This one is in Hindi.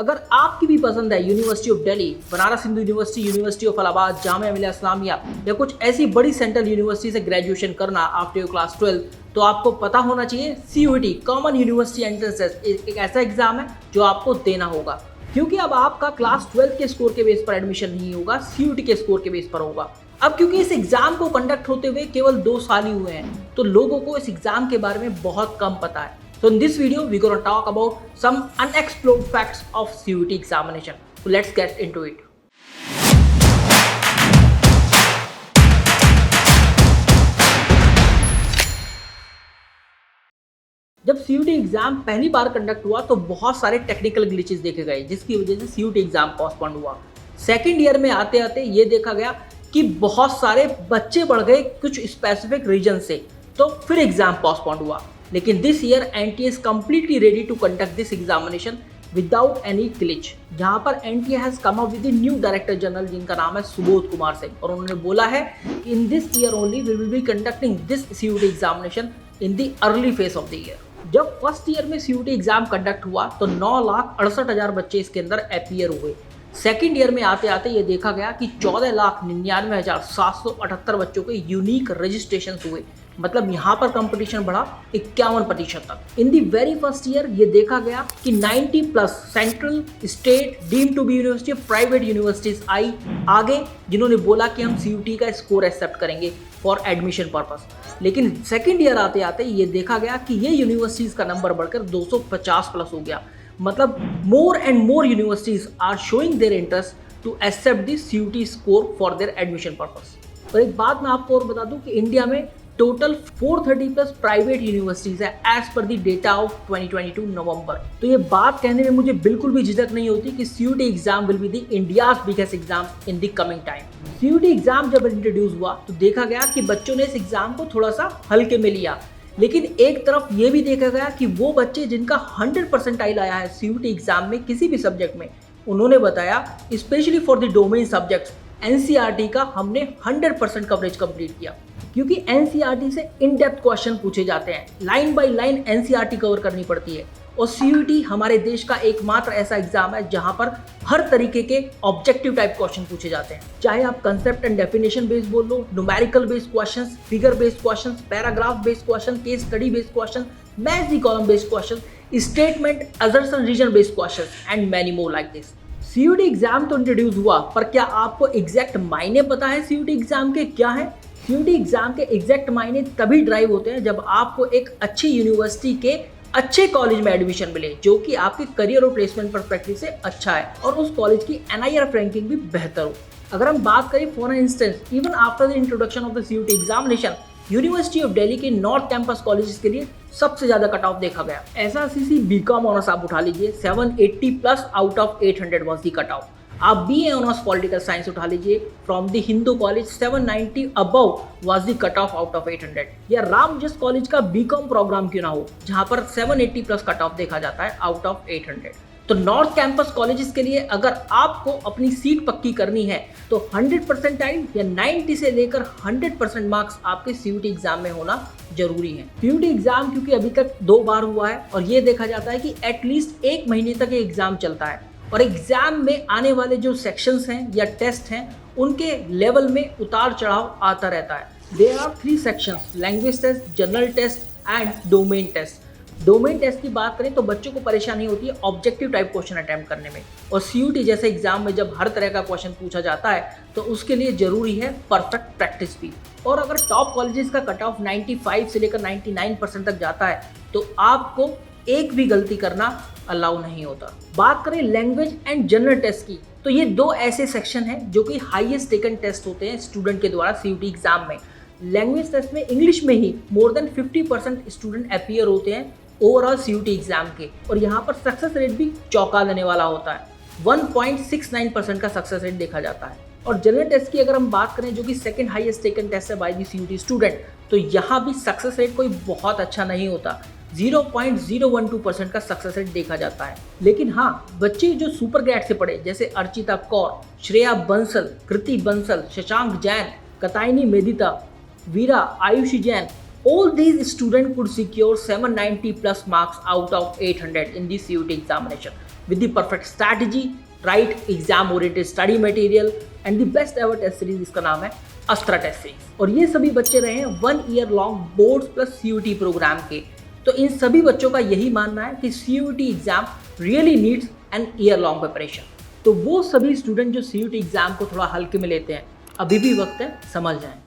अगर आपकी भी पसंद है university of Delhi, Banaras Hindu university, university of Allahabad, Jamia Millia Islamia या कुछ ऐसी बड़ी सेंट्रल यूनिवर्सिटी से ग्रेजुएशन करना आफ्टर योर क्लास 12, तो आपको पता होना चाहिए CUET common university entrance test एक ऐसा एग्जाम है जो आपको देना होगा, क्योंकि अब आपका क्लास 12 के स्कोर के बेस पर एडमिशन नहीं होगा, CUET के स्कोर के बेस पर होगा। अब क्योंकि इस एग्जाम को कंडक्ट होते हुए केवल 2 साल ही हुए हैं, तो लोगों को इस एग्जाम के बारे में बहुत कम पता है। So in this video, we're going to talk about some unexplored facts of CUET examination. So let's get into it. जब CUET एग्जाम पहली बार कंडक्ट हुआ तो बहुत सारे टेक्निकल ग्लिचेस देखे गए, जिसकी वजह से CUET एग्जाम पोस्टपोन हुआ। सेकेंड ईयर में आते आते ये देखा गया कि बहुत सारे बच्चे बढ़ गए कुछ स्पेसिफिक रीजन से, तो फिर एग्जाम पोस्टपोन हुआ। लेकिन this year NTA is completely ready to conduct this examination without any glitch, जहां पर NTA has come up with the new director general जिनका नाम है सुबोध कुमार सिंह, और उन्होंने बोला है कि in this year only we will be conducting this CUET examination in the early phase of the year। जब फर्स्ट ईयर में CUET एग्जाम कंडक्ट हुआ तो 9,68,000 बच्चे इसके अंदर अपीयर हुए। सेकेंड ईयर में आते आते ये देखा गया कि 14,99,778 बच्चों के यूनिक रजिस्ट्रेशन हुए, मतलब यहाँ पर कंपटीशन बढ़ा 51% तक। In the very first year ये देखा गया कि 90+ central, state, deemed to be university, private universities आई आगे, जिन्होंने बोला कि हम CUET का स्कोर एक्सेप्ट करेंगे फॉर एडमिशन पर्पस। लेकिन सेकेंड ईयर आते आते ये देखा गया कि ये यूनिवर्सिटीज का नंबर बढ़कर 250+ हो गया, मतलब more and more universities are showing their interest to accept the CUET score for their admission purpose. और एक बात मैं आपको और बता दूं कि इंडिया में टोटल 430+ प्राइवेट यूनिवर्सिटीज है as per the data of 2022 November. तो ये बात कहने में मुझे बिल्कुल भी झिझक नहीं होती कि CUET exam will be the India's biggest exam in the coming time. CUET exam जब इंट्रोड्यूस हुआ तो देखा गया कि बच्चों ने इस एग्जाम को थोड़ा सा हल्के में लिया, लेकिन एक तरफ ये भी देखा गया कि वो बच्चे जिनका 100 परसेंटाइल आया है CUET एग्जाम में किसी भी सब्जेक्ट में, उन्होंने बताया specially for the domain subjects NCERT का हमने 100% कवरेज कंप्लीट किया, क्योंकि NCERT से इन डेप्थ क्वेश्चन पूछे जाते हैं, line by line NCERT cover करनी पड़ती है। और CUET हमारे देश का एकमात्र ऐसा एग्जाम है जहां पर हर तरीके के ऑब्जेक्टिव टाइप क्वेश्चन पूछे जाते हैं, चाहे आप कंसेप्ट एंड डेफिनेशन बेस्ड बोल लो, numerical based questions, figure based questions, paragraph based question, case study based question, match the column based question, statement, assertion, reason based question and many more like this. CUET exam तो इंट्रोड्यूस हुआ, पर क्या आपको एग्जैक्ट मायने पता है CUET एग्जाम के क्या है? CUET एग्जाम के एग्जैक्ट मायने तभी ड्राइव होते हैं जब आपको एक अच्छी यूनिवर्सिटी के अच्छे कॉलेज में एडमिशन मिले, जो कि आपके करियर और प्लेसमेंट पर्सपेक्टिव से अच्छा है और उस कॉलेज की NIRF रैंकिंग भी बेहतर हो। अगर हम बात करें for instance, even after the introduction of the CUET examination, university of Delhi के नॉर्थ कैंपस कॉलेजेस के लिए सबसे ज्यादा कट ऑफ देखा गया। SRCC BCom ऑनर्स आप उठा लीजिए, 780+ out of 800 was the cut off. आप BA ऑनर्स पॉलिटिकल साइंस उठा लीजिए from the Hindu college, 790 above was the cut off out of 800। या रामजस कॉलेज का BCom प्रोग्राम क्यों ना हो, जहां पर 780+ कट ऑफ देखा जाता है आउट ऑफ 800। तो नॉर्थ कैंपस कॉलेजेस के लिए अगर आपको अपनी सीट पक्की करनी है तो 100 परसेंटाइल या 90 से लेकर 100% मार्क्स आपके CUET एग्जाम में होना जरूरी है। CUET एग्जाम क्योंकि अभी तक 2 बार हुआ है और ये देखा जाता है कि एटलीस्ट 1 महीने तक ये एग्जाम चलता है, और एग्जाम में आने वाले जो सेक्शंस हैं या टेस्ट हैं उनके लेवल में उतार चढ़ाव आता रहता है। There are 3 sections, language test, general test and domain test. Domain test की बात करें तो बच्चों को परेशानी होती है ऑब्जेक्टिव टाइप क्वेश्चन अटेम्प्ट करने में, और CUET जैसे एग्जाम में जब हर तरह का क्वेश्चन पूछा जाता है तो उसके लिए जरूरी है परफेक्ट प्रैक्टिस भी। और अगर टॉप कॉलेजेस का कट ऑफ 95 से लेकर 99% तक जाता है तो आपको एक भी गलती करना अलाउ नहीं होता। बात करें लैंग्वेज एंड जनरल टेस्ट की, तो ये 2 ऐसे सेक्शन हैं जो कि हाईएस्ट टेकन टेस्ट होते हैं स्टूडेंट के द्वारा CUET एग्जाम में। लैंग्वेज टेस्ट में इंग्लिश में ही मोर देन 50% स्टूडेंट अपीयर होते हैं ओवरऑल CUET एग्जाम के, और यहाँ पर सक्सेस रेट भी चौंका देने वाला होता है, 1.69% का सक्सेस रेट देखा जाता है। और जनरल टेस्ट की अगर हम बात करें, जो कि सेकंड हाईएस्ट टेकन टेस्ट है बाय द CUET स्टूडेंट, तो यहाँ भी सक्सेस रेट कोई बहुत अच्छा नहीं होता, 0.012% का सक्सेस रेट देखा जाता है। लेकिन हाँ, बच्चे जो सुपर ग्रेड से पढ़े जैसे अर्चिता कौर, श्रेया बंसल, कृति बंसल, शशांक जैन, कताइनी मेदिता, वीरा, Ayushi Jain, all these students could secure 790+ marks out of 800 in the CUET examination. with the perfect strategy, right exam oriented study material and the best ever test series जिसका नाम है अस्त्रा टेस्ट सीरीज। और ये सभी बच्चे रहे हैं 1 year long boards plus CUET program के। तो इन सभी बच्चों का यही मानना है कि CUET exam really needs an year long preparation. तो वो सभी स्टूडेंट जो CUET एग्जाम को थोड़ा हल्के में लेते हैं, अभी भी वक्त है, समझ जाएं।